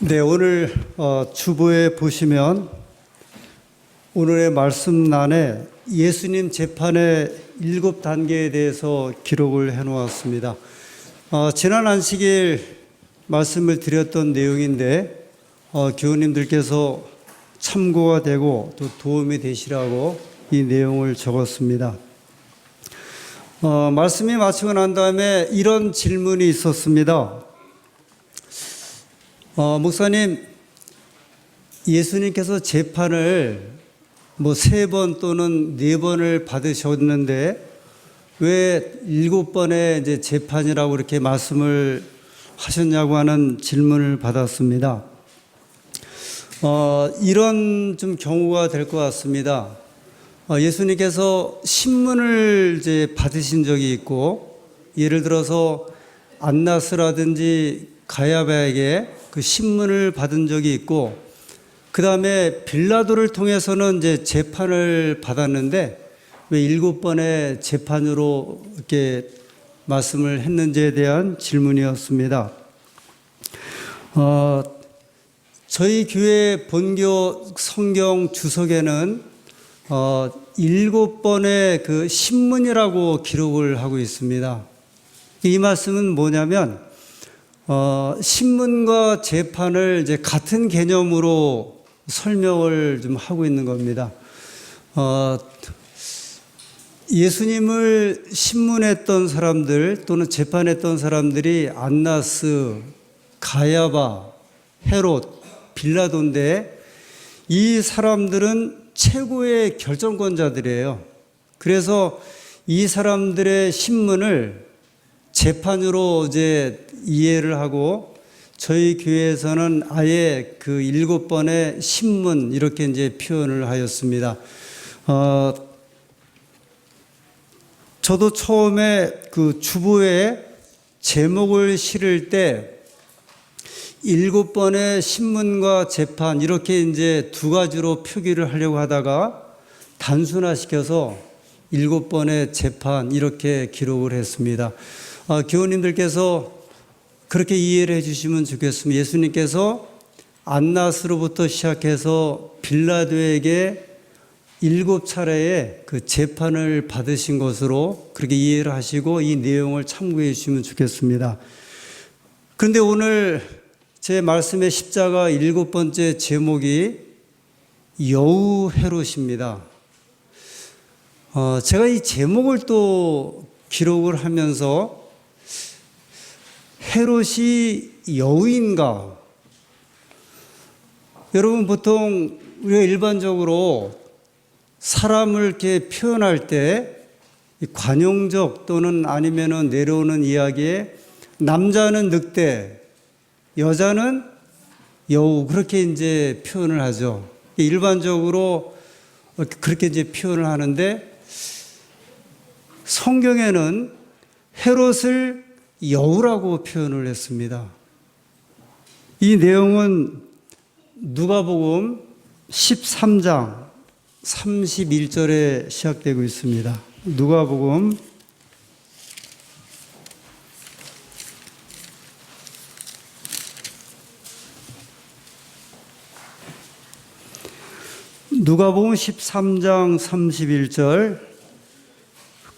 네, 오늘 주보에 보시면 오늘의 말씀란에 예수님 재판의 7단계에 대해서 기록을 해놓았습니다. 지난 안식일 말씀을 드렸던 내용인데 교우님들께서 참고가 되고 또 도움이 되시라고 이 내용을 적었습니다. 말씀이 마치고 난 다음에 이런 질문이 있었습니다. 목사님, 예수님께서 재판을 3번 또는 4번을 받으셨는데 왜 7번의 이제 재판이라고 이렇게 말씀을 하셨냐고 하는 질문을 받았습니다. 이런 좀 경우가 될 것 같습니다. 예수님께서 신문을 이제 받으신 적이 있고, 예를 들어서 안나스라든지 가야바에게 그 신문을 받은 적이 있고, 그 다음에 빌라도를 통해서는 이제 재판을 받았는데 왜 7번의 재판으로 이렇게 말씀을 했는지에 대한 질문이었습니다. 저희 교회 본교 성경 주석에는 7번의 그 신문이라고 기록을 하고 있습니다. 이 말씀은 뭐냐면 신문과 재판을 이제 같은 개념으로 설명을 좀 하고 있는 겁니다. 예수님을 신문했던 사람들 또는 재판했던 사람들이 안나스, 가야바, 헤롯, 빌라도인데 이 사람들은 최고의 결정권자들이에요. 그래서 이 사람들의 신문을 재판으로 이제 이해를 하고 저희 교회에서는 아예 그 7번의 신문 이렇게 이제 표현을 하였습니다. 저도 처음에 그 주보에 제목을 실을 때 7번의 신문과 재판 이렇게 이제 두 가지로 표기를 하려고 하다가 단순화시켜서 7번의 재판 이렇게 기록을 했습니다. 교우님들께서 그렇게 이해를 해주시면 좋겠습니다. 예수님께서 안나스로부터 시작해서 빌라도에게 7차례의 그 재판을 받으신 것으로 그렇게 이해를 하시고 이 내용을 참고해 주시면 좋겠습니다. 그런데 오늘 제 말씀의 십자가 7번째 제목이 여우 헤롯입니다. 제가 이 제목을 또 기록을 하면서 헤롯이 여우인가? 여러분 보통 우리가 일반적으로 사람을 이렇게 표현할 때 관용적 또는 아니면은 내려오는 이야기에 남자는 늑대, 여자는 여우 그렇게 이제 표현을 하죠. 일반적으로 그렇게 이제 표현을 하는데 성경에는 헤롯을 여우라고 표현을 했습니다. 이 내용은 누가복음 13장 31절에 시작되고 있습니다. 누가복음 13장 31절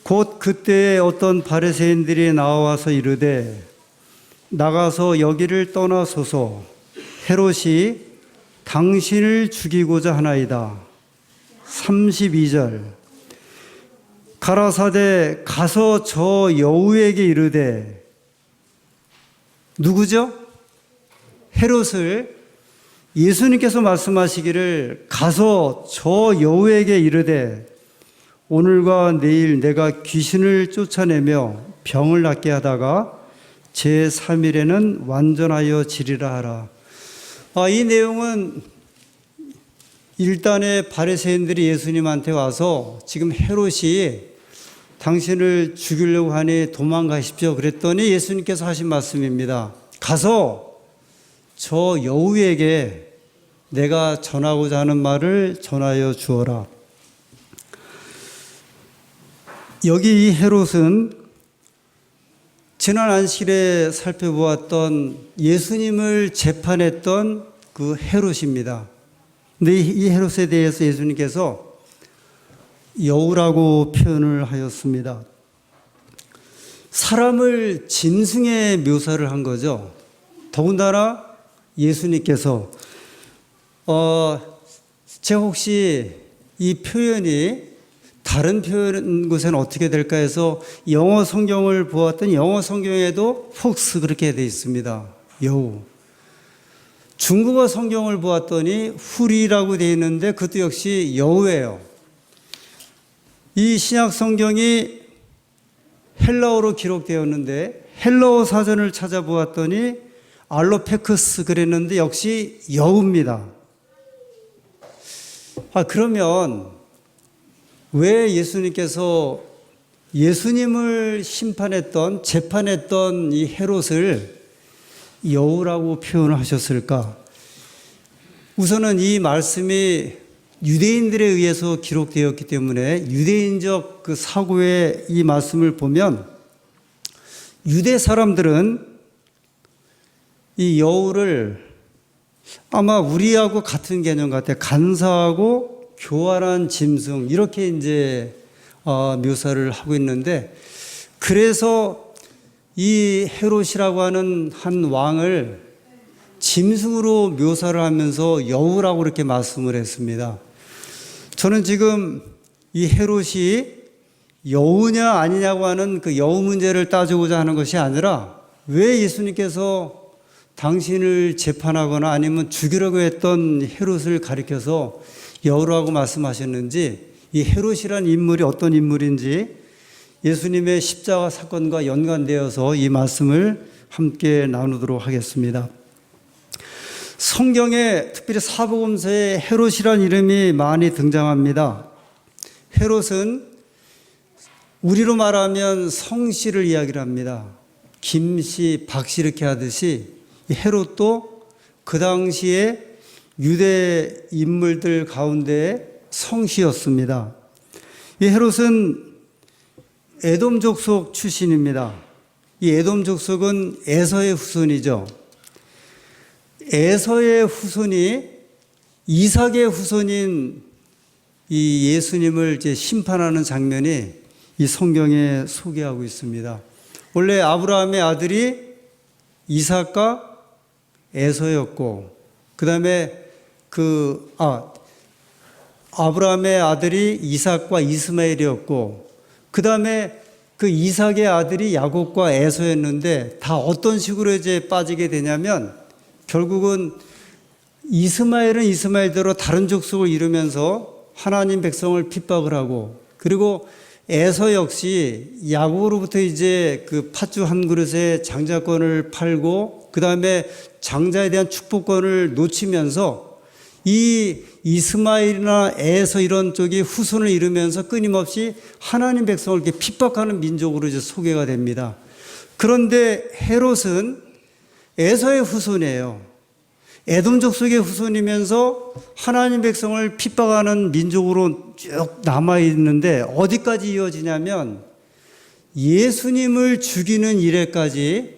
곧 그때에 어떤 바리새인들이 나와서 이르되 나가서 여기를 떠나소서 헤롯이 당신을 죽이고자 하나이다. 32절 가라사대 가서 저 여우에게 이르되 누구죠? 헤롯을 예수님께서 말씀하시기를 가서 저 여우에게 이르되 오늘과 내일 내가 귀신을 쫓아내며 병을 낫게 하다가 제3일에는 완전하여 지리라 하라. 이 내용은 일단의 바리새인들이 예수님한테 와서 지금 헤롯이 당신을 죽이려고 하니 도망가십시오 그랬더니 예수님께서 하신 말씀입니다. 가서 저 여우에게 내가 전하고자 하는 말을 전하여 주어라. 여기 이 헤롯은 지난 안식일에 살펴보았던 예수님을 재판했던 그 헤롯입니다. 근데 이 헤롯에 대해서 예수님께서 여우라고 표현을 하였습니다. 사람을 짐승의 묘사를 한 거죠. 더군다나 예수님께서 제가 혹시 이 표현이 다른 곳에는 어떻게 될까 해서 영어 성경을 보았더니 영어 성경에도 폭스 그렇게 되어 있습니다. 여우. 중국어 성경을 보았더니 후리라고 되어 있는데 그것도 역시 여우예요. 이 신약 성경이 헬라어로 기록되었는데 헬라어 사전을 찾아보았더니 알로페크스 그랬는데 역시 여우입니다. 그러면 왜 예수님께서 예수님을 심판했던 재판했던 이 헤롯을 여우라고 표현을 하셨을까? 우선은 이 말씀이 유대인들에 의해서 기록되었기 때문에 유대인적 그 사고의 이 말씀을 보면 유대 사람들은 이 여우를 아마 우리하고 같은 개념 같아요. 간사하고 교활한 짐승 이렇게 이제 묘사를 하고 있는데 그래서 이 헤롯이라고 하는 한 왕을 짐승으로 묘사를 하면서 여우라고 이렇게 말씀을 했습니다. 저는 지금 이 헤롯이 여우냐 아니냐고 하는 그 여우 문제를 따지고자 하는 것이 아니라 왜 예수님께서 당신을 재판하거나 아니면 죽이려고 했던 헤롯을 가리켜서 여우라고 말씀하셨는지 이 헤롯이란 인물이 어떤 인물인지 예수님의 십자가 사건과 연관되어서 이 말씀을 함께 나누도록 하겠습니다. 성경에 특별히 사복음서에 헤롯이란 이름이 많이 등장합니다. 헤롯은 우리로 말하면 성씨를 이야기를 합니다. 김씨, 박씨 이렇게 하듯이 헤롯도 그 당시에 유대 인물들 가운데 성씨였습니다. 이 헤롯은 에돔 족속 출신입니다. 이 에돔 족속은 에서의 후손이죠. 에서의 후손이 이삭의 후손인 이 예수님을 이제 심판하는 장면이 이 성경에 소개하고 있습니다. 원래 아브라함의 아들이 이삭과 에서였고, 그 다음에 아브라함의 아들이 이삭과 이스마엘이었고, 그 다음에 그 이삭의 아들이 야곱과 에서였는데 다 어떤 식으로 이제 빠지게 되냐면 결국은 이스마엘은 이스마엘대로 다른 족속을 이루면서 하나님 백성을 핍박을 하고, 그리고 에서 역시 야곱으로부터 이제 그 팥죽 한 그릇에 장자권을 팔고 그 다음에 장자에 대한 축복권을 놓치면서 이 이스마엘이나 에서 이런 쪽이 후손을 이루면서 끊임없이 하나님 백성을 이렇게 핍박하는 민족으로 이제 소개가 됩니다. 그런데 헤롯은 에서의 후손이에요. 에돔 족속의 후손이면서 하나님 백성을 핍박하는 민족으로 쭉 남아있는데 어디까지 이어지냐면 예수님을 죽이는 일에까지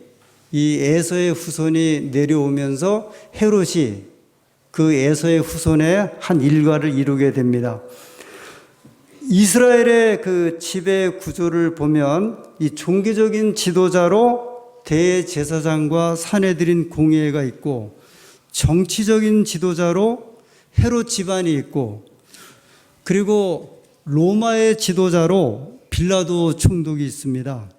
이 에서의 후손이 내려오면서 헤롯이 그 에서의 후손의 한 일과를 이루게 됩니다. 이스라엘의 그 지배 구조를 보면 이 종교적인 지도자로 대제사장과 사내들인 공회가 있고, 정치적인 지도자로 헤롯 집안이 있고, 그리고 로마의 지도자로 빌라도 총독이 있습니다.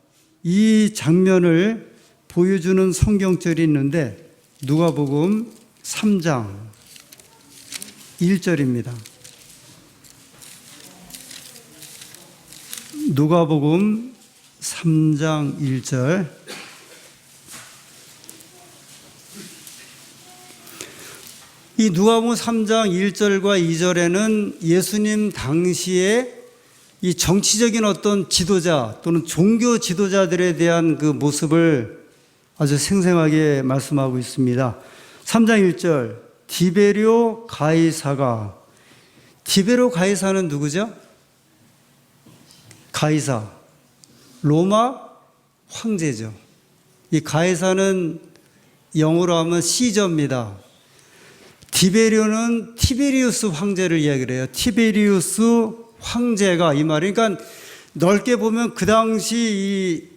이 장면을 보여주는 성경절이 있는데 누가복음 3장 1절입니다. 누가복음 3장 1절. 이 누가복음 3장 1절과 2절에는 예수님 당시에 이 정치적인 어떤 지도자 또는 종교 지도자들에 대한 그 모습을 아주 생생하게 말씀하고 있습니다. 3장 1절, 디베리오 가이사가, 디베리오 가이사는 누구죠? 가이사, 로마 황제죠. 이 가이사는 영어로 하면 시저입니다. 디베리오는 티베리우스 황제를 이야기를 해요. 티베리우스 황제가 이 말이, 그러니까 넓게 보면 그 당시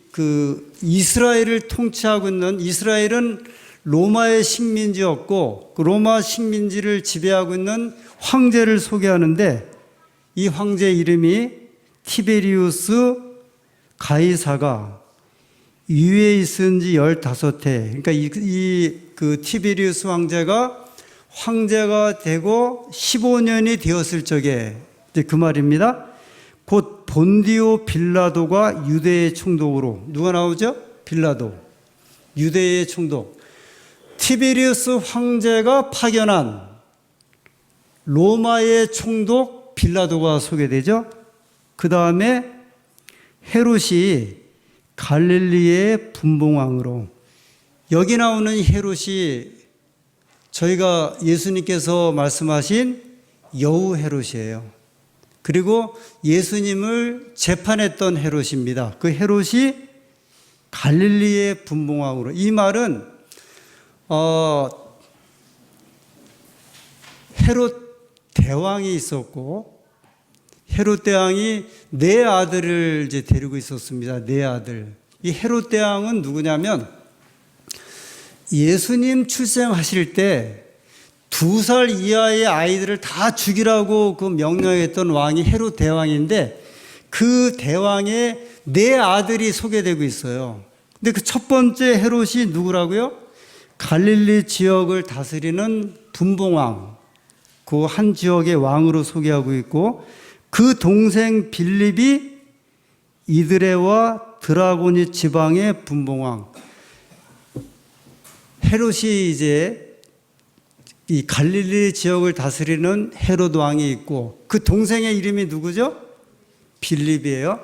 이스라엘을 통치하고 있는, 이스라엘은 로마의 식민지였고 그 로마 식민지를 지배하고 있는 황제를 소개하는데, 이 황제 이름이 티베리우스 가이사가 유예에 있은 지 15해. 그러니까 그 티베리우스 황제가 되고 15년이 되었을 적에, 이제 그 말입니다. 곧 본디오 빌라도가 유대의 총독으로, 누가 나오죠? 빌라도. 유대의 총독. 티베리우스 황제가 파견한 로마의 총독 빌라도가 소개되죠. 그 다음에 헤롯이 갈릴리의 분봉왕으로, 여기 나오는 헤롯이 저희가 예수님께서 말씀하신 여우 헤롯이에요. 그리고 예수님을 재판했던 헤롯입니다. 그 헤롯이 갈릴리의 분봉왕으로. 이 말은 헤롯 대왕이 있었고, 헤롯 대왕이 네 아들을 이제 데리고 있었습니다. 네 아들. 이 헤롯 대왕은 누구냐면, 예수님 출생하실 때 2살 이하의 아이들을 다 죽이라고 그 명령했던 왕이 헤롯 대왕인데, 그 대왕의 네 아들이 소개되고 있어요. 근데 그 첫 번째 헤롯이 누구라고요? 갈릴리 지역을 다스리는 분봉왕, 그 한 지역의 왕으로 소개하고 있고, 그 동생 빌립이 이드레와 드라고니 지방의 분봉왕. 헤롯이 이제 이 갈릴리 지역을 다스리는 헤롯 왕이 있고, 그 동생의 이름이 누구죠? 빌립이에요.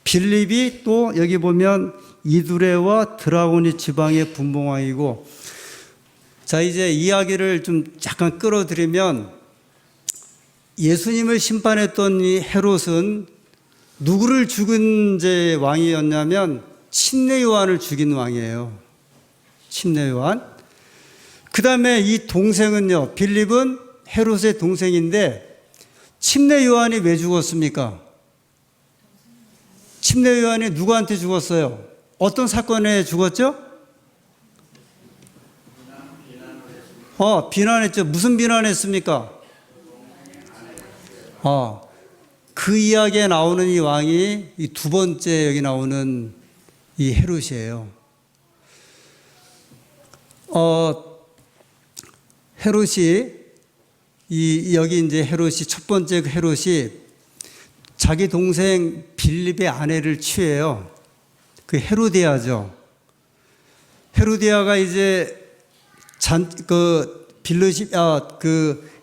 빌립이 또 여기 보면 이두레와 드라고니 지방의 분봉왕이고. 자, 이제 이야기를 좀 잠깐 끌어들이면, 예수님을 심판했던 이 헤롯은 누구를 죽은 제 왕이었냐면 침례 요한을 죽인 왕이에요. 침례 요한. 그 다음에 이 동생은요, 빌립은 헤롯의 동생인데, 침례 요한이 왜 죽었습니까? 침례 요한이 누구한테 죽었어요? 어떤 사건에 죽었죠? 비난했죠. 무슨 비난했습니까? 그 이야기에 나오는 이 왕이 이 두 번째 여기 나오는 이 헤롯이에요. 헤롯이 여기 이제 헤롯이 첫 번째 그 헤롯이 자기 동생 빌립의 아내를 취해요. 그 헤로디아죠. 헤로디아가 이제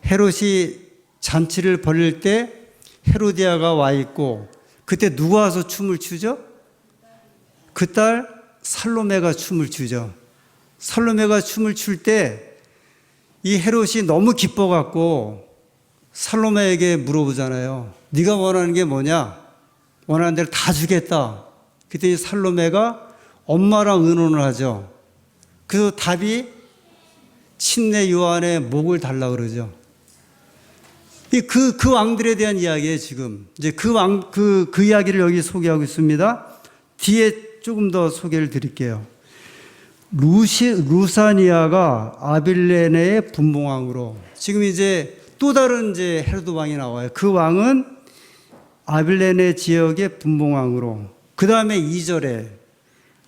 헤롯이 잔치를 벌일 때 헤로디아가 와 있고, 그때 누가 와서 춤을 추죠? 그 딸 살로메가 춤을 추죠. 살로메가 춤을 출 때 이 헤롯이 너무 기뻐갖고 살로메에게 물어보잖아요. 네가 원하는 게 뭐냐? 원하는 대로 다 주겠다. 그때 살로메가 엄마랑 의논을 하죠. 그래서 답이 침례 요한의 목을 달라 그러죠. 그 왕들에 대한 이야기예요, 지금. 이제 그 이야기를 여기 소개하고 있습니다. 뒤에 조금 더 소개를 드릴게요. 루사니아가 아빌레네의 분봉왕으로. 지금 이제 또 다른 이제 헤로드 왕이 나와요. 그 왕은 아빌레네 지역의 분봉왕으로. 그 다음에 2절에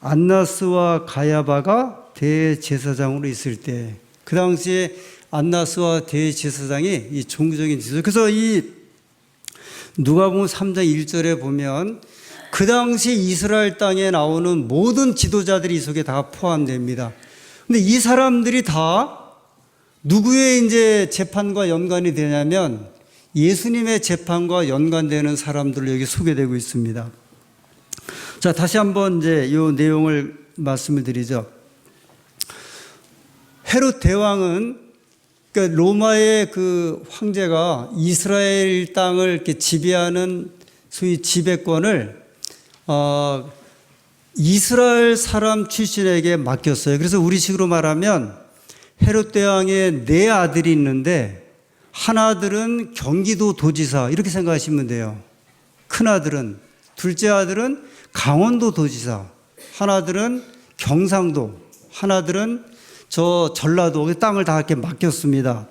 안나스와 가야바가 대제사장으로 있을 때, 그 당시에 안나스와 대제사장이 이 종교적인 지도. 그래서 이 누가복음 3장 1절에 보면 그 당시 이스라엘 땅에 나오는 모든 지도자들이 이 속에 다 포함됩니다. 근데 이 사람들이 다 누구의 이제 재판과 연관이 되냐면 예수님의 재판과 연관되는 사람들로 여기 소개되고 있습니다. 자, 다시 한번 이제 이 내용을 말씀을 드리죠. 헤롯 대왕은, 그러니까 로마의 그 황제가 이스라엘 땅을 이렇게 지배하는 소위 지배권을 이스라엘 사람 출신에게 맡겼어요. 그래서 우리식으로 말하면 헤롯 대왕의 네 아들이 있는데 한 아들은 경기도 도지사 이렇게 생각하시면 돼요. 큰 아들은, 둘째 아들은 강원도 도지사, 한 아들은 경상도, 한 아들은 저 전라도 땅을 다 이렇게 맡겼습니다.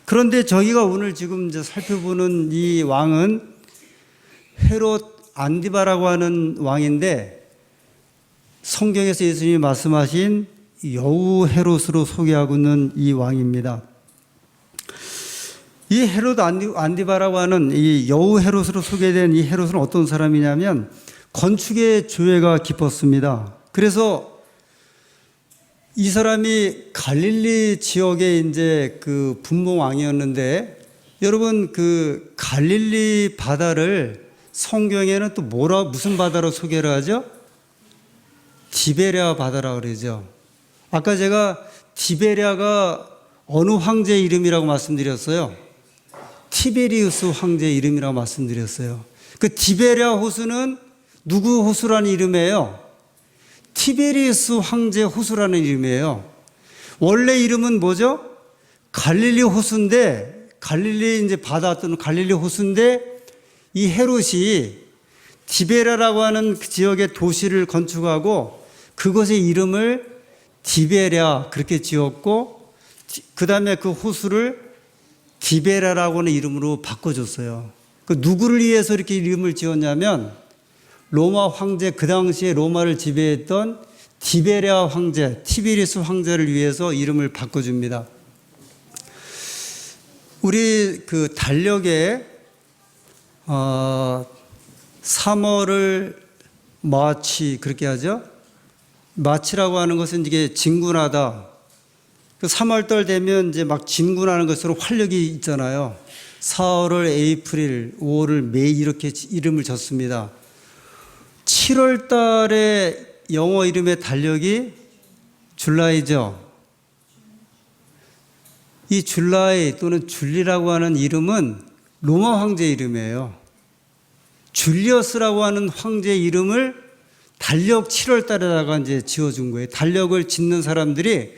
그런데 저희가 오늘 지금 이제 살펴보는 이 왕은 헤롯 안디바라고 하는 왕인데 성경에서 예수님이 말씀하신 여우 헤롯으로 소개하고 있는 이 왕입니다. 이 헤롯 안디바라고 하는 이 여우 헤롯으로 소개된 이 헤롯은 어떤 사람이냐면 건축에 조예가 깊었습니다. 그래서 이 사람이 갈릴리 지역의 이제 그 분봉 왕이었는데 여러분 그 갈릴리 바다를 성경에는 또 무슨 바다로 소개를 하죠? 디베랴 바다라고 그러죠. 아까 제가 디베랴가 어느 황제 이름이라고 말씀드렸어요? 티베리우스 황제 이름이라고 말씀드렸어요. 그 디베랴 호수는 누구 호수라는 이름이에요? 티베리우스 황제 호수라는 이름이에요. 원래 이름은 뭐죠? 갈릴리 호수인데, 갈릴리 이제 바다 또는 갈릴리 호수인데 이 헤롯이 디베랴라고 하는 그 지역의 도시를 건축하고 그것의 이름을 디베랴 그렇게 지었고 그 다음에 그 호수를 디베랴라고 하는 이름으로 바꿔줬어요. 그 누구를 위해서 이렇게 이름을 지었냐면 로마 황제, 그 당시에 로마를 지배했던 디베랴 황제, 티베리스 황제를 위해서 이름을 바꿔줍니다. 우리 그 달력에 3월을 마치 그렇게 하죠. 마치라고 하는 것은 이게 진군하다. 그 3월달 되면 이제 막 진군하는 것으로 활력이 있잖아요. 4월을 에이프릴, 5월을 메이 이렇게 이름을 졌습니다. 7월 달에 영어 이름의 달력이 줄라이죠. 이 줄라이 또는 줄리라고 하는 이름은 로마 황제 이름이에요. 줄리어스라고 하는 황제 이름을 달력 7월 달에다가 이제 지어준 거예요. 달력을 짓는 사람들이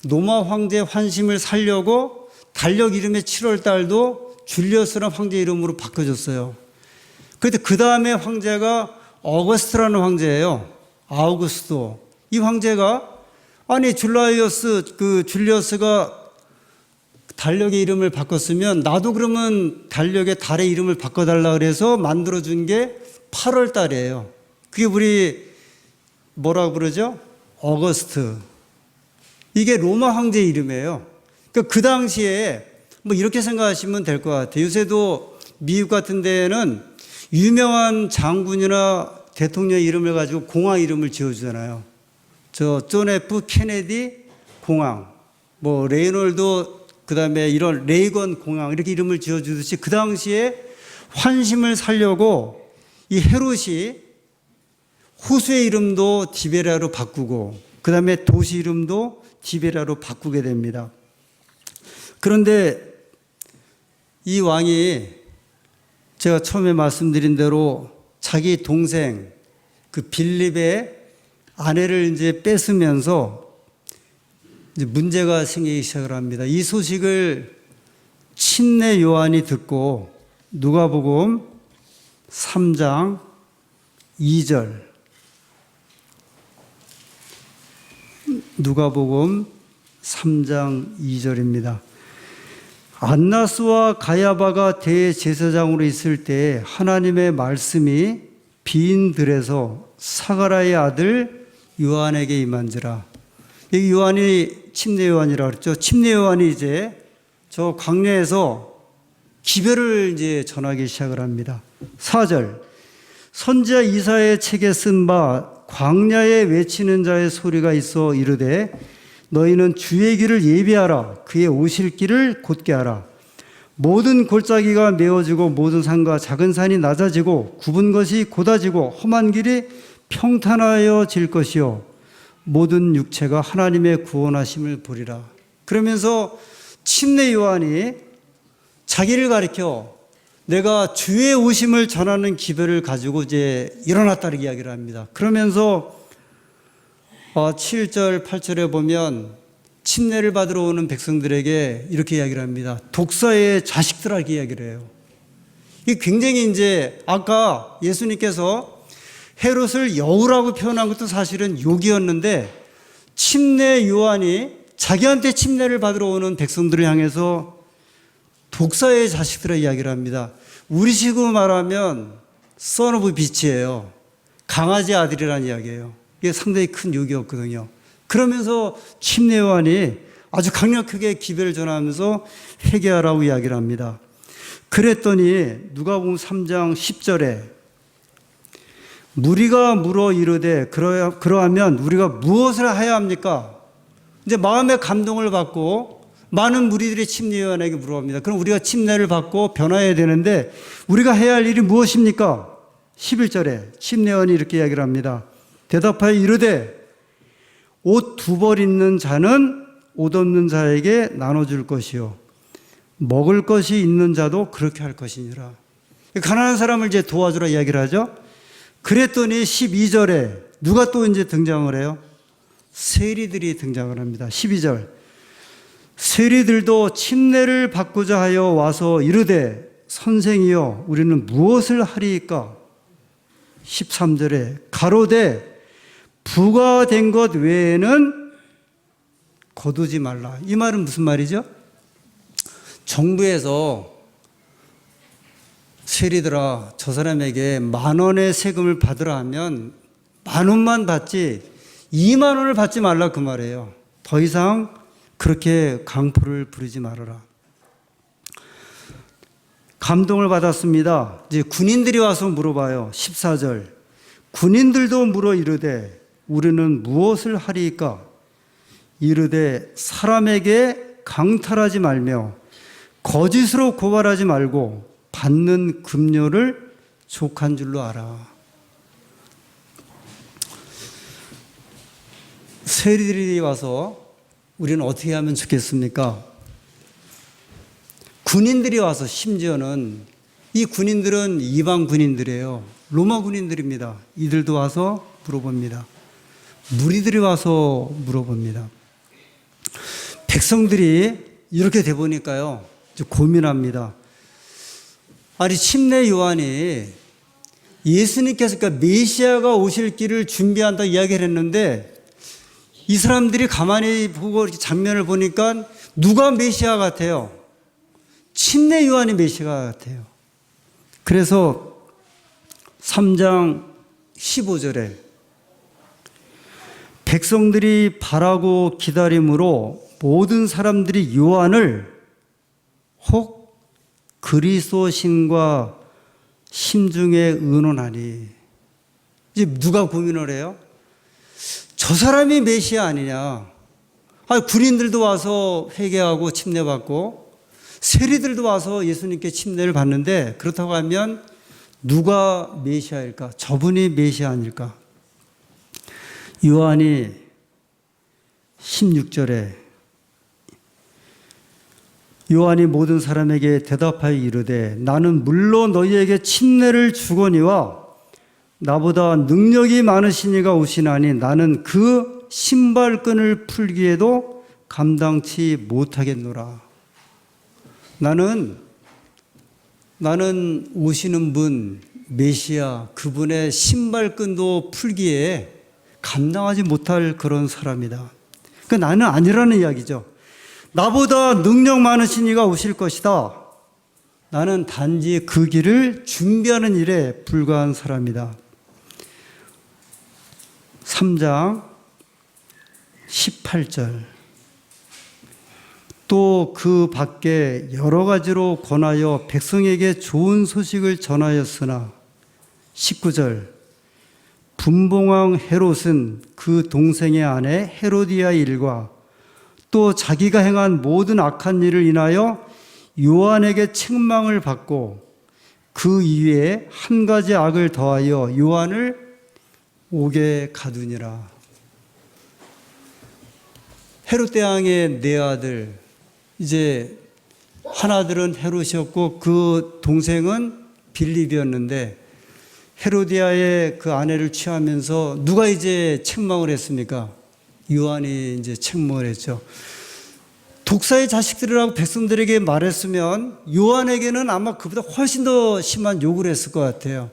로마 황제 환심을 살려고 달력 이름의 7월 달도 줄리어스라는 황제 이름으로 바꿔줬어요. 그런데 그 다음에 황제가 어거스트라는 황제예요. 아우구스도. 이 황제가 아니 줄리어스가 달력의 이름을 바꿨으면 나도 그러면 달력의 달의 이름을 바꿔달라 그래서 만들어준 게 8월 달이에요. 그게 우리 뭐라고 그러죠? 어거스트. 이게 로마 황제 이름이에요. 그러니까 그 당시에 뭐 이렇게 생각하시면 될 것 같아요. 요새도 미국 같은 데에는 유명한 장군이나 대통령 이름을 가지고 공항 이름을 지어주잖아요. 존 F 케네디 공항, 뭐 레이놀드 그 다음에 이런 레이건 공항 이렇게 이름을 지어주듯이 그 당시에 환심을 살려고 이 헤롯이 호수의 이름도 디베랴로 바꾸고 그 다음에 도시 이름도 디베랴로 바꾸게 됩니다. 그런데 이 왕이 제가 처음에 말씀드린 대로 자기 동생 그 빌립의 아내를 이제 뺏으면서 이제 문제가 생기기 시작을 합니다. 이 소식을 침례 요한이 듣고 누가복음 3장 2절 누가복음 3장 2절입니다. 안나스와 가야바가 대제사장으로 있을 때 하나님의 말씀이 빈들에서 사가라의 아들 요한에게 임한지라. 이 요한이 침례 요한이라고 그랬죠. 침례 요한이 이제 저 광야에서 기별을 이제 전하기 시작을 합니다. 4절. 선지자 이사야의 책에 쓴 바 광야에 외치는 자의 소리가 있어 이르되 너희는 주의 길을 예비하라. 그의 오실 길을 곧게 하라. 모든 골짜기가 메워지고 모든 산과 작은 산이 낮아지고 굽은 것이 곧아지고 험한 길이 평탄하여질 것이요 모든 육체가 하나님의 구원하심을 보리라. 그러면서 침례 요한이 자기를 가리켜 내가 주의 오심을 전하는 기별을 가지고 이제 일어났다는 이야기를 합니다. 그러면서 7절, 8절에 보면 침례를 받으러 오는 백성들에게 이렇게 이야기를 합니다. 독사의 자식들에게 이야기를 해요. 이게 굉장히 이제 아까 예수님께서 헤롯을 여우라고 표현한 것도 사실은 욕이었는데 침례 요한이 자기한테 침례를 받으러 오는 백성들을 향해서 독사의 자식들의 이야기를 합니다. 우리식으로 말하면 son of bitch예요. 강아지 아들이라는 이야기예요. 이게 상당히 큰 욕이었거든요. 그러면서 침례 요한이 아주 강력하게 기별을 전하면서 회개하라고 이야기를 합니다. 그랬더니 누가복음 3장 10절에 무리가 물어 이르되 그러하면 우리가 무엇을 해야 합니까? 이제 마음의 감동을 받고 많은 무리들이 침례 요한에게 물어봅니다. 그럼 우리가 침례를 받고 변화해야 되는데 우리가 해야 할 일이 무엇입니까? 11절에 침례 요한이 이렇게 이야기를 합니다. 대답하여 이르되 옷 2벌 있는 자는 옷 없는 자에게 나눠줄 것이요 먹을 것이 있는 자도 그렇게 할 것이니라. 가난한 사람을 이제 도와주라 이야기를 하죠. 그랬더니 12절에 누가 또 이제 등장을 해요? 세리들이 등장을 합니다. 12절. 세리들도 침례를 받고자 하여 와서 이르되 선생이여 우리는 무엇을 하리이까? 13절에 가로되 부과된 것 외에는 거두지 말라. 이 말은 무슨 말이죠? 정부에서 세리들아 저 사람에게 10,000원의 세금을 받으라 하면 10,000원만 받지 20,000원을 받지 말라 그 말이에요. 더 이상 그렇게 강포를 부리지 말아라. 감동을 받았습니다. 이제 군인들이 와서 물어봐요. 14절. 군인들도 물어 이르되 우리는 무엇을 하리이까? 이르되 사람에게 강탈하지 말며 거짓으로 고발하지 말고 받는 급료를 족한 줄로 알아. 세리들이 와서 우리는 어떻게 하면 좋겠습니까? 군인들이 와서 심지어는 이 군인들은 이방 군인들이에요. 로마 군인들입니다. 이들도 와서 물어봅니다. 무리들이 와서 물어봅니다. 백성들이 이렇게 돼 보니까요. 고민합니다. 아니 침례 요한이 예수님께서 그러니까 메시아가 오실 길을 준비한다 이야기를 했는데 이 사람들이 가만히 보고 이렇게 장면을 보니까 누가 메시아 같아요? 침례 요한이 메시아 같아요. 그래서 3장 15절에 백성들이 바라고 기다림으로 모든 사람들이 요한을 혹 그리스도신과 심중에 의논하니. 이제 누가 고민을 해요? 저 사람이 메시아 아니냐. 군인들도 와서 회개하고 침례받고 세리들도 와서 예수님께 침례를 받는데 그렇다고 하면 누가 메시아일까? 저분이 메시아 아닐까? 요한이 16절에 요한이 모든 사람에게 대답하여 이르되 나는 물로 너희에게 침례를 주거니와 나보다 능력이 많으시니가 오시나니 나는 그 신발끈을 풀기에도 감당치 못하겠노라. 나는 오시는 분 메시아 그분의 신발끈도 풀기에 감당하지 못할 그런 사람이다. 그러니까 나는 아니라는 이야기죠. 나보다 능력 많으신 이가 오실 것이다. 나는 단지 그 길을 준비하는 일에 불과한 사람이다. 3장 18절. 또 그 밖에 여러 가지로 권하여 백성에게 좋은 소식을 전하였으나 19절. 분봉왕 헤롯은 그 동생의 아내 헤로디아 일과 또 자기가 행한 모든 악한 일을 인하여 요한에게 책망을 받고 그 이외에 한 가지 악을 더하여 요한을 옥에 가두니라. 헤롯 대왕의 네 아들, 이제 한 아들은 헤롯이었고 그 동생은 빌립이었는데 헤로디아의 그 아내를 취하면서 누가 이제 책망을 했습니까? 요한이 이제 책망을 했죠. 독사의 자식들이라고 백성들에게 말했으면 요한에게는 아마 그보다 훨씬 더 심한 욕을 했을 것 같아요.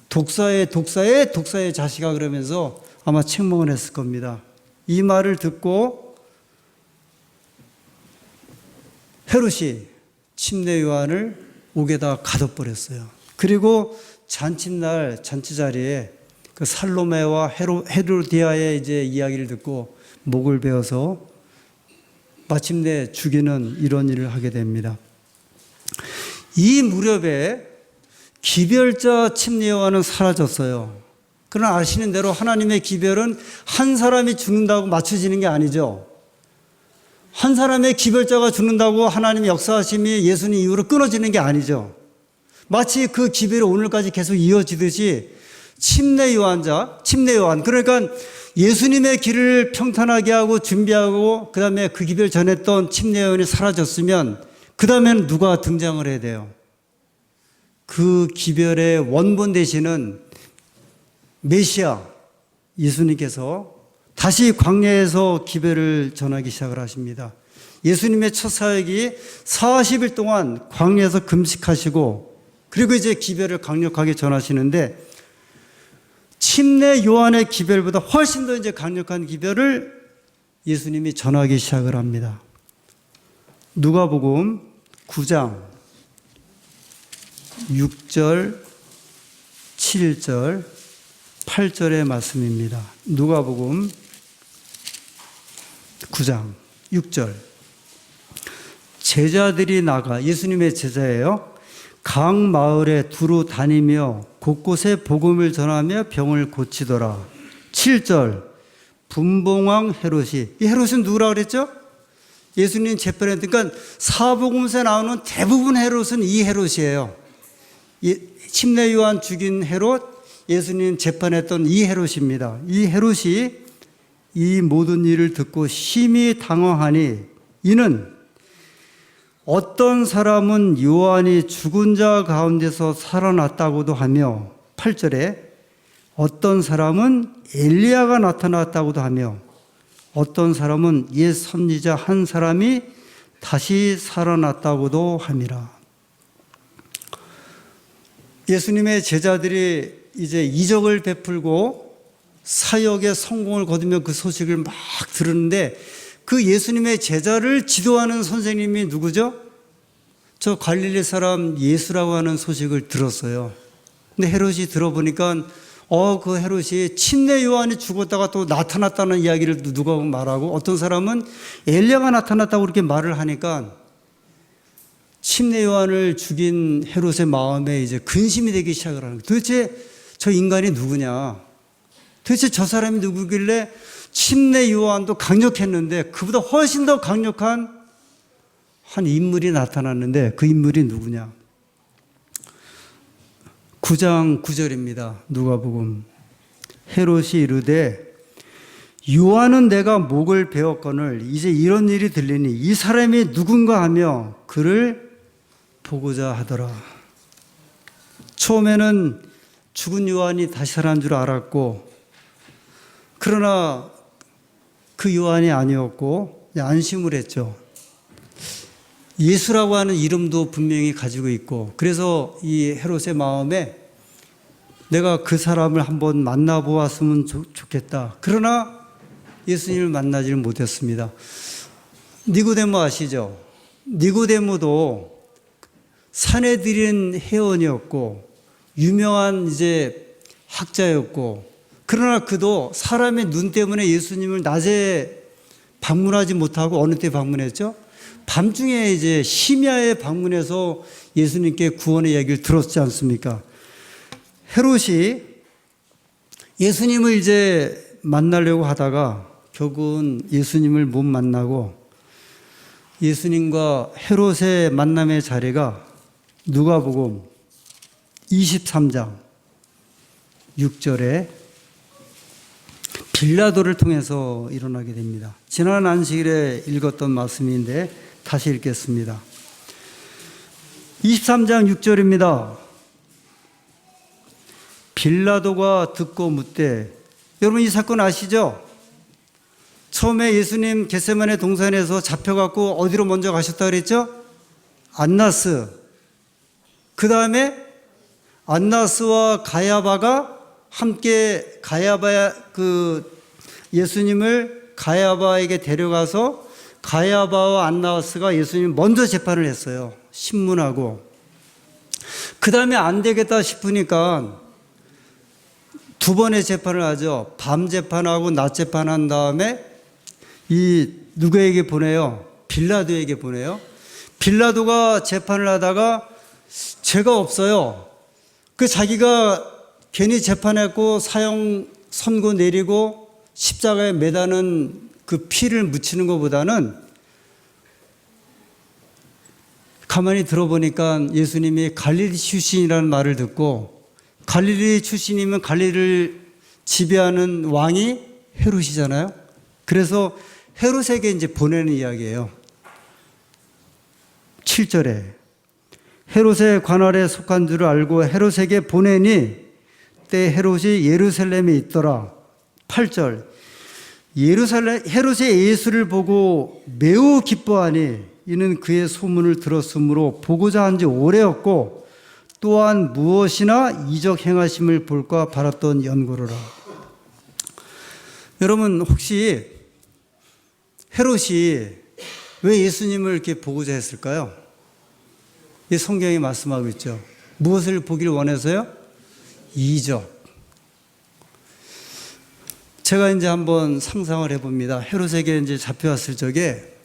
독사의 자식아 그러면서 아마 책망을 했을 겁니다. 이 말을 듣고 헤롯이 침례 요한을 옥에다 가둬버렸어요. 그리고 잔칫날 잔치 자리에 그 살로메와 헤로디아의 이제 이야기를 듣고 목을 베어서 마침내 죽이는 이런 일을 하게 됩니다. 이 무렵에 기별자 침례 요한은 사라졌어요. 그러나 아시는 대로 하나님의 기별은 한 사람이 죽는다고 맞춰지는 게 아니죠. 한 사람의 기별자가 죽는다고 하나님의 역사하심이 예수님 이후로 끊어지는 게 아니죠. 마치 그 기별이 오늘까지 계속 이어지듯이 침례 요한, 그러니까 예수님의 길을 평탄하게 하고 준비하고 그 다음에 그 기별 전했던 침례 요한이 사라졌으면 그 다음에는 누가 등장을 해야 돼요? 그 기별의 원본 되시는 메시아 예수님께서 다시 광야에서 기별을 전하기 시작을 하십니다. 예수님의 첫 사역이 40일 동안 광야에서 금식하시고 그리고 이제 기별을 강력하게 전하시는데 침례 요한의 기별보다 훨씬 더 이제 강력한 기별을 예수님이 전하기 시작을 합니다. 누가복음 9장 6절, 7절, 8절의 말씀입니다. 누가복음 9장 6절. 제자들이 나가, 예수님의 제자예요. 각 마을에 두루 다니며 곳곳에 복음을 전하며 병을 고치더라. 7절. 분봉왕 헤롯이, 이 헤롯은 누구라고 그랬죠? 예수님 재판에, 그러니까 사복음서에 나오는 대부분 헤롯은 이 헤롯이에요. 침례 요한 죽인 헤롯, 예수님 재판했던 이 헤롯입니다. 이 헤롯이 이 모든 일을 듣고 심히 당황하니 이는 어떤 사람은 요한이 죽은 자 가운데서 살아났다고도 하며 8절에 어떤 사람은 엘리야가 나타났다고도 하며 어떤 사람은 옛 선지자 한 사람이 다시 살아났다고도 함이라. 예수님의 제자들이 이제 이적을 베풀고 사역의 성공을 거두며 그 소식을 막 들었는데 그 예수님의 제자를 지도하는 선생님이 누구죠? 저 갈릴리 사람 예수라고 하는 소식을 들었어요. 근데 헤롯이 들어보니까 그 헤롯이 침례 요한이 죽었다가 또 나타났다는 이야기를 누가 말하고 어떤 사람은 엘리야가 나타났다고 그렇게 말을 하니까 침례 요한을 죽인 헤롯의 마음에 이제 근심이 되기 시작을 하는 거예요. 도대체 저 인간이 누구냐? 도대체 저 사람이 누구길래 침례 요한도 강력했는데 그보다 훨씬 더 강력한 한 인물이 나타났는데 그 인물이 누구냐? 9장 9절입니다. 누가복음. 헤롯이 이르되 요한은 내가 목을 베었거늘 이제 이런 일이 들리니 이 사람이 누군가 하며 그를 보고자 하더라. 처음에는 죽은 요한이 다시 살아난 줄 알았고 그러나 그 요한이 아니었고 안심을 했죠. 예수라고 하는 이름도 분명히 가지고 있고 그래서 이 헤롯의 마음에 내가 그 사람을 한번 만나보았으면 좋겠다. 그러나 예수님을 만나지를 못했습니다. 니고데모 아시죠? 니고데모도 산헤드린 회원이었고 유명한 이제 학자였고 그러나 그도 사람의 눈 때문에 예수님을 낮에 방문하지 못하고 어느 때 방문했죠? 밤중에 이제 심야에 방문해서 예수님께 구원의 이야기를 들었지 않습니까? 헤롯이 예수님을 이제 만나려고 하다가 결국은 예수님을 못 만나고 예수님과 헤롯의 만남의 자리가 누가복음 23장 6절에 빌라도를 통해서 일어나게 됩니다. 지난 안식일에 읽었던 말씀인데 다시 읽겠습니다. 23장 6절입니다. 빌라도가 듣고 묻되, 여러분 이 사건 아시죠? 처음에 예수님 겟세마네 동산에서 잡혀갖고 어디로 먼저 가셨다 그랬죠? 안나스. 그 다음에 안나스와 가야바가 함께 예수님을 가야바에게 데려가서 가야바와 안나스가 예수님 먼저 재판을 했어요. 신문하고. 그 다음에 안 되겠다 싶으니까 두 번의 재판을 하죠. 밤 재판하고 낮 재판한 다음에 누구에게 보내요? 빌라도에게 보내요. 빌라도가 재판을 하다가 죄가 없어요. 자기가 괜히 재판했고 사형 선고 내리고 십자가에 매다는 그 피를 묻히는 것보다는 가만히 들어보니까 예수님이 갈릴리 출신이라는 말을 듣고, 갈릴리 출신이면 갈릴리를 지배하는 왕이 헤롯이잖아요. 그래서 헤롯에게 이제 보내는 이야기예요. 7절에 헤롯의 관할에 속한 줄을 알고 헤롯에게 보내니 때 헤롯이 예루살렘에 있더라. 8절 헤롯의 예수를 보고 매우 기뻐하니 이는 그의 소문을 들었으므로 보고자 한 지 오래였고 또한 무엇이나 이적 행하심을 볼까 바랐던 연고로라. 여러분, 혹시 헤롯이 왜 예수님을 이렇게 보고자 했을까요? 이 성경이 말씀하고 있죠. 무엇을 보길 원해서요? 이적. 제가 이제 한번 상상을 해봅니다. 헤롯에게 이제 잡혀왔을 적에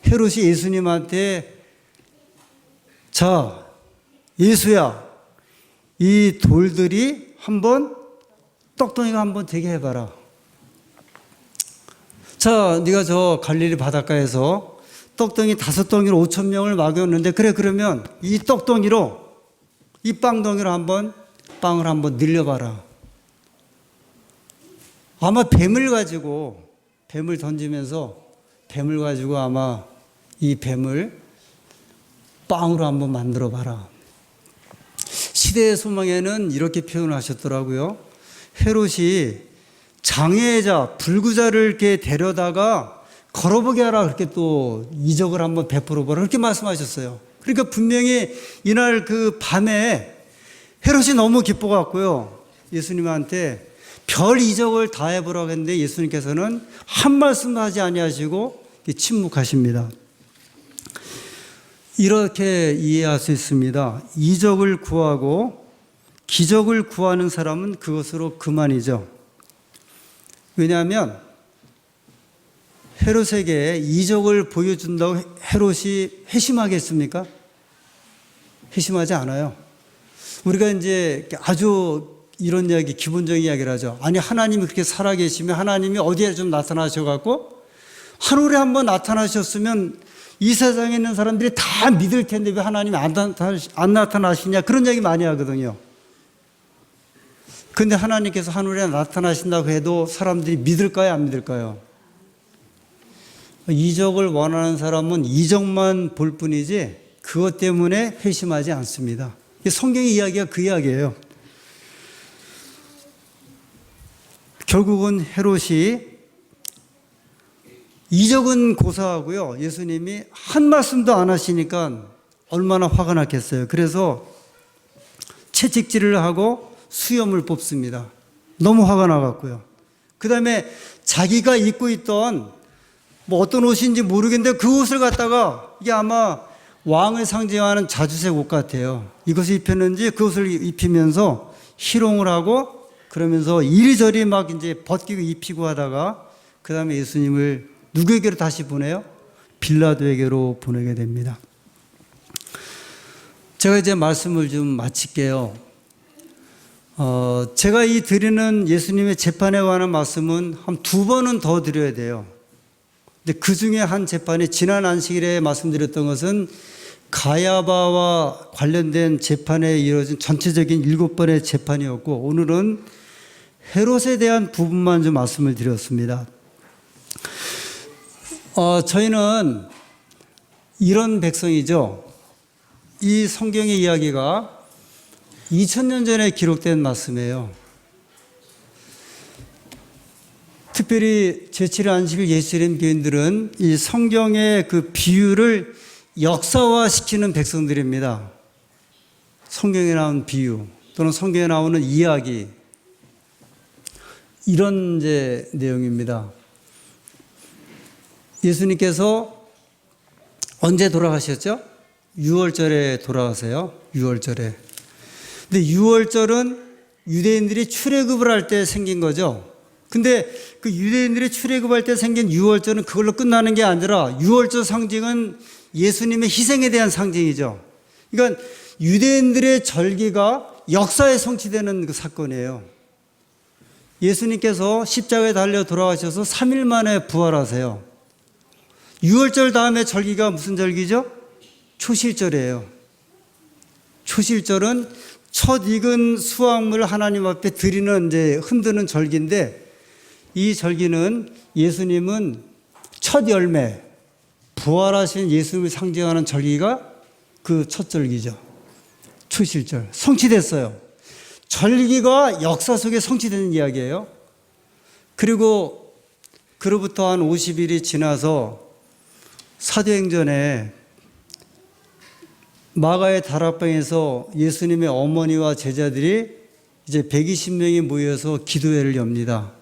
헤롯이 예수님한테, 자, 예수야, 이 돌들이 떡덩이가 한번 되게 해봐라. 자, 네가 저 갈릴리 바닷가에서 떡덩이 5덩이로 5,000명을 먹였는데, 그래, 그러면 이 떡덩이로, 이 빵덩이로 빵을 한번 늘려봐라. 아마 뱀을 던지면서 뱀을 가지고 아마 이 뱀을 빵으로 한번 만들어 봐라. 시대의 소망에는 이렇게 표현하셨더라고요. 헤롯이 장애자, 불구자를 이렇게 데려다가 걸어보게 하라. 그렇게 또 이적을 한번 베풀어 보라. 그렇게 말씀하셨어요. 그러니까 분명히 이날 그 밤에 헤롯이 너무 기뻐갖고요. 예수님한테 별 이적을 다 해보라고 했는데 예수님께서는 한 말씀도 하지 아니하시고 침묵하십니다. 이렇게 이해할 수 있습니다. 이적을 구하고 기적을 구하는 사람은 그것으로 그만이죠. 왜냐하면 헤롯에게 이적을 보여준다고 헤롯이 회심하겠습니까? 회심하지 않아요. 우리가 이제 아주 이런 이야기, 기본적인 이야기를 하죠. 아니, 하나님이 그렇게 살아계시면 하나님이 어디에 좀 나타나셔갖고 하늘에 한번 나타나셨으면 이 세상에 있는 사람들이 다 믿을 텐데 왜 하나님이 안 나타나시냐, 그런 얘기 많이 하거든요. 근데 하나님께서 하늘에 나타나신다고 해도 사람들이 믿을까요, 안 믿을까요? 이적을 원하는 사람은 이적만 볼 뿐이지 그것 때문에 회심하지 않습니다. 성경의 이야기가 그 이야기예요. 결국은 헤롯이 이적은 고사하고요, 예수님이 한 말씀도 안 하시니까 얼마나 화가 났겠어요. 그래서 채찍질을 하고 수염을 뽑습니다. 너무 화가 나갔고요. 그 다음에 자기가 입고 있던 어떤 옷인지 모르겠는데 그 옷을 갖다가, 이게 아마 왕을 상징하는 자주색 옷 같아요. 이것을 입혔는지 그 옷을 입히면서 희롱을 하고 그러면서 이리저리 막 이제 벗기고 입히고 하다가 그 다음에 예수님을 누구에게로 다시 보내요? 빌라도에게로 보내게 됩니다. 제가 이제 말씀을 좀 마칠게요. 제가 이 드리는 예수님의 재판에 관한 말씀은 한 2번은 더 드려야 돼요. 근데 그 중에 한 재판이 지난 안식일에 말씀드렸던 것은 가야바와 관련된 재판에 이루어진 전체적인 7번의 재판이었고, 오늘은 헤롯에 대한 부분만 좀 말씀을 드렸습니다. 저희는 이런 백성이죠. 이 성경의 이야기가 2000년 전에 기록된 말씀이에요. 특별히 제7일 안식일 예수님 교인들은 이 성경의 그 비유를 역사화시키는 백성들입니다. 성경에 나온 비유 또는 성경에 나오는 이야기, 이런 이제 내용입니다. 예수님께서 언제 돌아가셨죠? 6월절에 돌아가세요. 6월절에. 근데 6월절은 유대인들이 출애굽을 할 때 생긴 거죠. 근데 그 유대인들이 출애굽할 때 생긴 6월절은 그걸로 끝나는 게 아니라 6월절 상징은 예수님의 희생에 대한 상징이죠. 그러니까 유대인들의 절기가 역사에 성취되는 그 사건이에요. 예수님께서 십자가에 달려 돌아가셔서 3일 만에 부활하세요. 6월절 다음에 절기가 무슨 절기죠? 초실절이에요. 초실절은 첫 익은 수확물 하나님 앞에 드리는 이제 흔드는 절기인데, 이 절기는 예수님은 첫 열매, 부활하신 예수님을 상징하는 절기가 그 첫 절기죠. 초실절. 성취됐어요. 절기가 역사 속에 성취되는 이야기예요. 그리고 그로부터 한 50일이 지나서 사도행전에 마가의 다락방에서 예수님의 어머니와 제자들이 이제 120명이 모여서 기도회를 엽니다.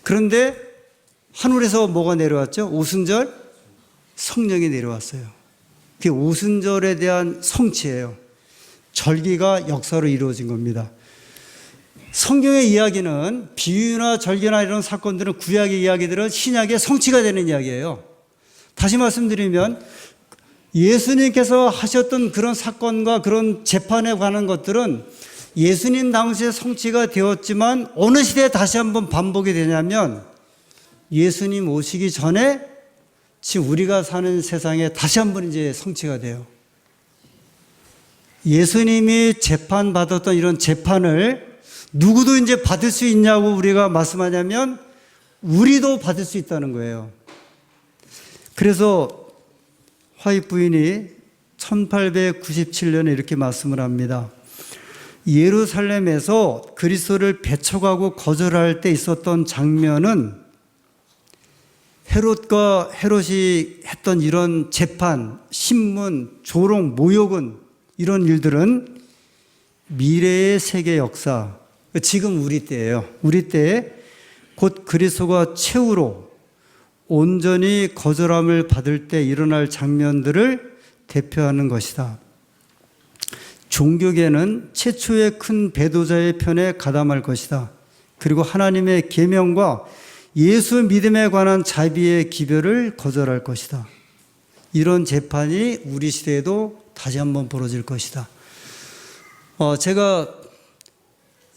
그런데 하늘에서 뭐가 내려왔죠? 오순절 성령이 내려왔어요. 그게 오순절에 대한 성취예요. 절기가 역사로 이루어진 겁니다. 성경의 이야기는 비유나 절기나 이런 사건들은, 구약의 이야기들은 신약의 성취가 되는 이야기예요. 다시 말씀드리면 예수님께서 하셨던 그런 사건과 그런 재판에 관한 것들은 예수님 당시에 성취가 되었지만 어느 시대에 다시 한번 반복이 되냐면 예수님 오시기 전에 지금 우리가 사는 세상에 다시 한번 이제 성취가 돼요. 예수님이 재판받았던 이런 재판을 누구도 이제 받을 수 있냐고 우리가 말씀하냐면 우리도 받을 수 있다는 거예요. 그래서 화이트 부인이 1897년에 이렇게 말씀을 합니다. 예루살렘에서 그리스도를 배척하고 거절할 때 있었던 장면은 헤롯과 헤롯이 했던 이런 재판, 신문, 조롱, 모욕은, 이런 일들은 미래의 세계 역사, 지금 우리 때예요. 우리 때에 곧 그리스도가 최후로 온전히 거절함을 받을 때 일어날 장면들을 대표하는 것이다. 종교계는 최초의 큰 배도자의 편에 가담할 것이다. 그리고 하나님의 계명과 예수 믿음에 관한 자비의 기별을 거절할 것이다. 이런 재판이 우리 시대에도 다시 한번 벌어질 것이다. 제가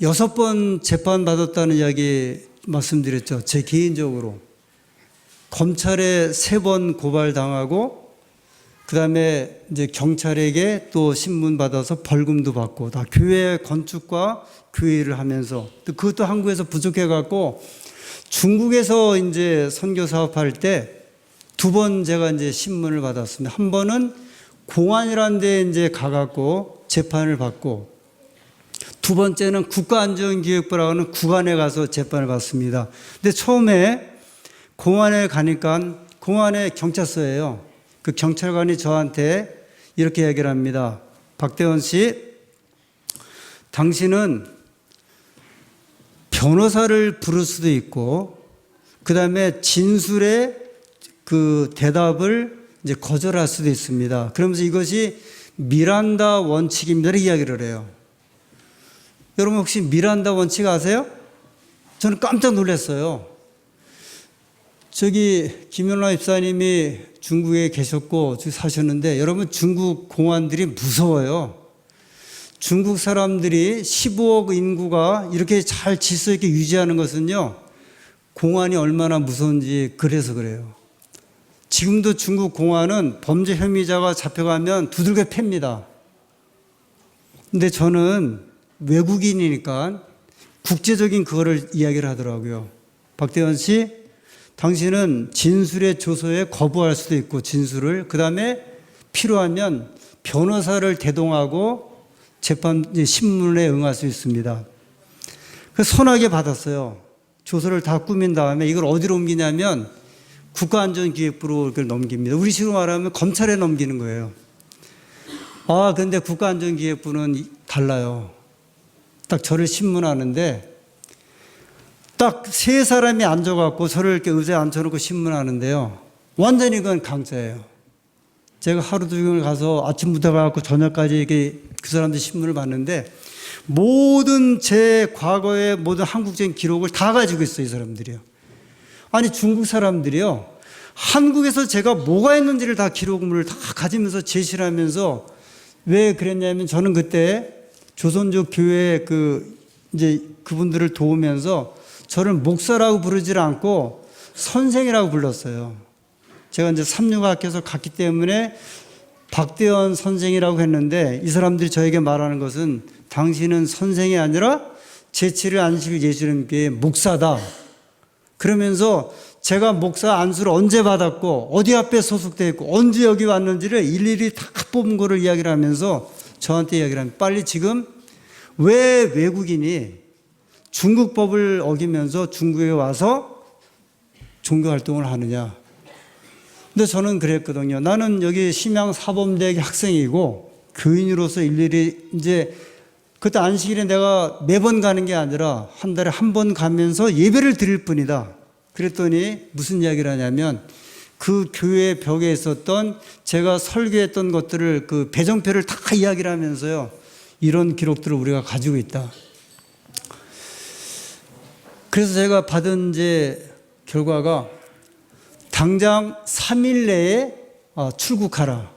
6번 재판받았다는 이야기 말씀드렸죠. 제 개인적으로. 검찰에 3번 고발당하고, 그 다음에 이제 경찰에게 또 신문 받아서 벌금도 받고, 다 교회 건축과 교회를 하면서, 또 그것도 한국에서 부족해갖고, 중국에서 이제 선교 사업할 때 2번 제가 이제 신문을 받았습니다. 한 번은 공안이라는 데 이제 가갖고 재판을 받고, 2번째는 국가안전기획부라고 하는 구간에 가서 재판을 받습니다. 근데 처음에 공안에 가니까, 공안에 경찰서예요. 그 경찰관이 저한테 이렇게 얘기를 합니다. 박대원 씨, 당신은 변호사를 부를 수도 있고, 그 다음에 진술의 그 대답을 이제 거절할 수도 있습니다. 그러면서 이것이 미란다 원칙입니다. 이야기를 해요. 여러분 혹시 미란다 원칙 아세요? 저는 깜짝 놀랐어요. 저기 김연아 입사님이 중국에 계셨고 사셨는데, 여러분 중국 공안들이 무서워요. 중국 사람들이 15억 인구가 이렇게 잘 질서 있게 유지하는 것은요, 공안이 얼마나 무서운지 그래서 그래요. 지금도 중국 공안은 범죄 혐의자가 잡혀가면 두들겨 팹니다. 근데 저는 외국인이니까 국제적인 그거를 이야기를 하더라고요. 박대원 씨, 당신은 진술의 조서에 거부할 수도 있고, 진술을, 그 다음에 필요하면 변호사를 대동하고 재판 신문에 응할 수 있습니다. 그래서 선하게 받았어요. 조서를 다 꾸민 다음에 이걸 어디로 옮기냐면 국가안전기획부로 이걸 넘깁니다. 우리 식으로 말하면 검찰에 넘기는 거예요. 근데 국가안전기획부는 달라요. 딱 저를 신문하는데 딱 세 사람이 앉아갖고 저를 이렇게 의자에 앉혀놓고 신문하는데요. 완전히 그건 강짜예요. 제가 하루 종일 가서 아침부터 가갖고 저녁까지 이렇게 그 사람들 신문을 봤는데 모든 제 과거의 모든 한국적인 기록을 다 가지고 있어요, 이 사람들이요. 아니, 중국 사람들이요. 한국에서 제가 뭐가 있는지를 다 기록물을 다 가지면서 제시를 하면서 왜 그랬냐면 저는 그때 조선족 교회 이제 그분들을 도우면서 저를 목사라고 부르질 않고 선생이라고 불렀어요. 제가 이제 삼육학교에서 갔기 때문에 박대원 선생이라고 했는데 이 사람들이 저에게 말하는 것은 당신은 선생이 아니라 제7일 안식일 예수님교회 목사다. 그러면서 제가 목사 안수를 언제 받았고 어디 앞에 소속되어 있고 언제 여기 왔는지를 일일이 다 뽑은 거를 이야기를 하면서 저한테 이야기를 합니다. 빨리 지금 왜 외국인이 중국 법을 어기면서 중국에 와서 종교 활동을 하느냐. 근데 저는 그랬거든요. 나는 여기 심양사범대학의 학생이고 교인으로서 일일이 이제 그때 안식일에 내가 매번 가는 게 아니라 한 달에 한 번 가면서 예배를 드릴 뿐이다. 그랬더니 무슨 이야기를 하냐면 그 교회 벽에 있었던 제가 설교했던 것들을 그 배정표를 다 이야기를 하면서요. 이런 기록들을 우리가 가지고 있다. 그래서 제가 받은 이제 결과가 당장 3일 내에 출국하라.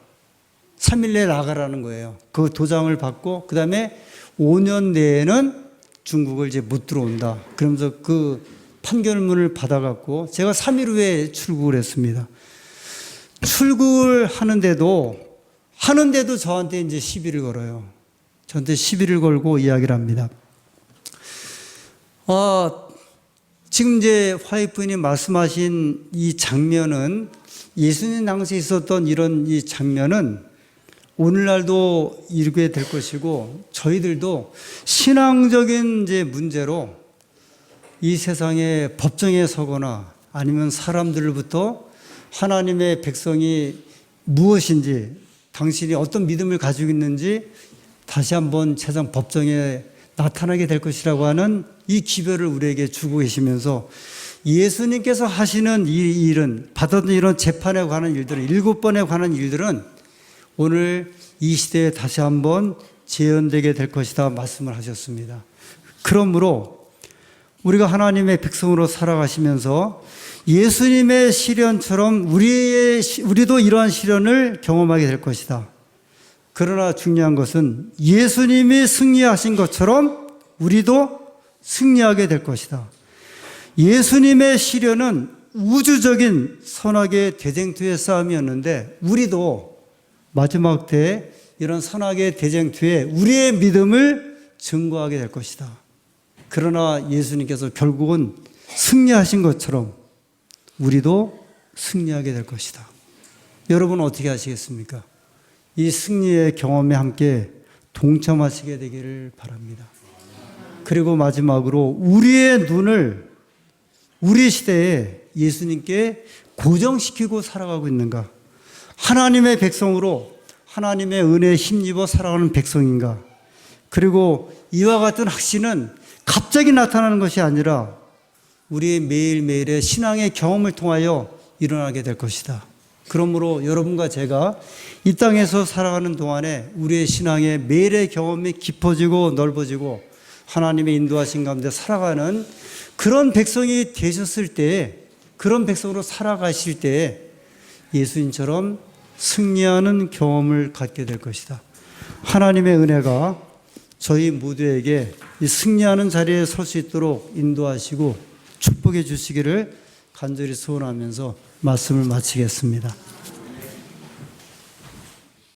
3일 내에 나가라는 거예요. 그 도장을 받고 그 다음에 5년 내에는 중국을 이제 못 들어온다. 그러면서 그 판결문을 받아갖고 제가 3일 후에 출국을 했습니다. 출국을 하는데도 저한테 이제 시비를 걸어요. 저한테 시비를 걸고 이야기를 합니다. 지금 이제 화이프님 말씀하신 이 장면은 예수님 당시에 있었던 이런 이 장면은 오늘날도 이루게 될 것이고 저희들도 신앙적인 이제 문제로 이 세상에 법정에 서거나 아니면 사람들로부터 하나님의 백성이 무엇인지 당신이 어떤 믿음을 가지고 있는지 다시 한번 세상 법정에 나타나게 될 것이라고 하는 이 기별을 우리에게 주고 계시면서 예수님께서 하시는 이 일은 받았던 이런 재판에 관한 일들은 7번에 관한 일들은 오늘 이 시대에 다시 한번 재현되게 될 것이다 말씀을 하셨습니다. 그러므로 우리가 하나님의 백성으로 살아가시면서 예수님의 시련처럼 우리도 이러한 시련을 경험하게 될 것이다. 그러나 중요한 것은 예수님이 승리하신 것처럼 우리도 승리하게 될 것이다. 예수님의 시련은 우주적인 선악의 대쟁투의 싸움이었는데 우리도 마지막 때에 이런 선악의 대쟁투에 우리의 믿음을 증거하게 될 것이다. 그러나 예수님께서 결국은 승리하신 것처럼 우리도 승리하게 될 것이다. 여러분 어떻게 하시겠습니까? 이 승리의 경험에 함께 동참하시게 되기를 바랍니다. 그리고 마지막으로 우리의 눈을 우리 시대에 예수님께 고정시키고 살아가고 있는가? 하나님의 백성으로 하나님의 은혜에 힘입어 살아가는 백성인가? 그리고 이와 같은 확신은 갑자기 나타나는 것이 아니라 우리의 매일매일의 신앙의 경험을 통하여 일어나게 될 것이다. 그러므로 여러분과 제가 이 땅에서 살아가는 동안에 우리의 신앙의 매일의 경험이 깊어지고 넓어지고 하나님의 인도하신 가운데 살아가는 그런 백성이 되셨을 때, 그런 백성으로 살아가실 때 예수님처럼 승리하는 경험을 갖게 될 것이다. 하나님의 은혜가 저희 모두에게 이 승리하는 자리에 설 수 있도록 인도하시고 축복해 주시기를 간절히 소원하면서 말씀을 마치겠습니다.